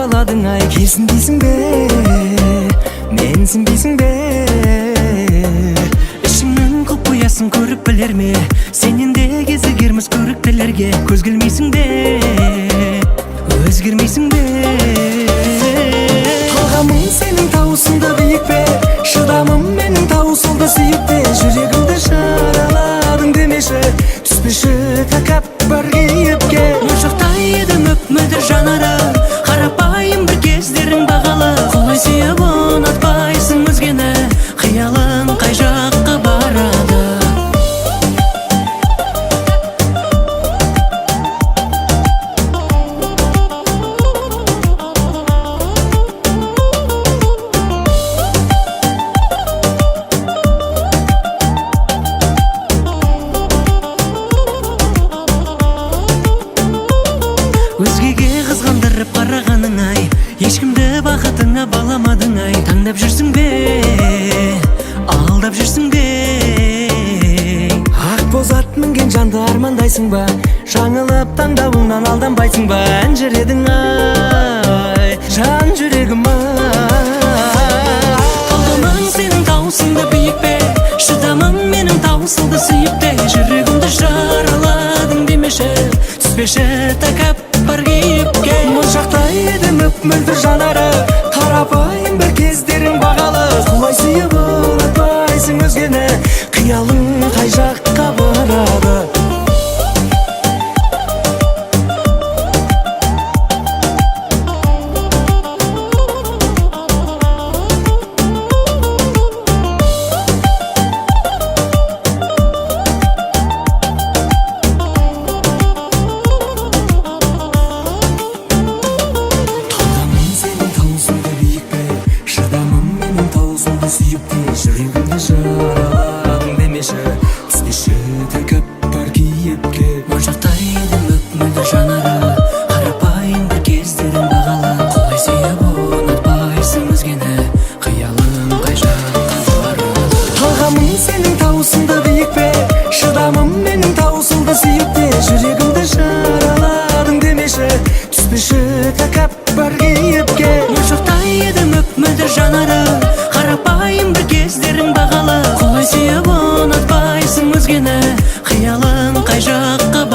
жараладың ай. Келсін дейсің бе, менсің дейсің бе? Ішіңнен қылып қоясың, көріп білер ме? Сенен де кезігерміз көріктілерге. Көз келмейсің бе, өзгермейсің бе? Талғамым сенің тауысыңда биік пе? Шыдамым менің тауысылды сүйікте. Жүрегімді жараладың демеші, түспеші тәкаппар кейіпке. Моншақтай едім өп-мөлдір жанары, қарапайым бір кездерің бағалы. Құлай сүйіп ұнатпайсың өзгені, қиялың қай жаққа барады? Өзгеге қызғандырып қарағаның ай, ешкімді бақытыңа баламадың ай. Таңдап жүрсің бе, алдап жүрсің бе? Ақ боз ат мінген жанды армандайсың ба? Жаңылып таңдауыңнан алданбайсың ба? Әнжір едің ай, жан жүрегім ай. Талғамың сенің тауысыңда биік пе? Шыдамың менің тауысылды сүйікте. Жүрегімді жараладың демеші, түспеші тәкаппар кейіпке. Моншақтай едім өп-мөлдір жанары, қарапайым бір кездерің бағалы. Құлай сүйіп ұнатпайсың өзгені, қиялың қай жаққа барады? Жүрегімді жараладың демеші, түспеші тәкаппар кейіпке. Моншақтай едім өп-мөлдір жанары, қарапайым бір кездерің бағалы. Құлай сүйіп ұнатпайсың өзгені, қиялың қай жаққа барады? Талғамым сенің тауысыңда биік пе? Шыдамым менің тауысылды сүйікте. Жүрегімді жараладың демеші, түспеші тәкаппар кейіпке. Моншақтай едім өп-мөлдір жанары, қарапайым бір кездерің бағалы. Құлай сүйіп ұнатпайсың өзгені, қиялың қай жаққа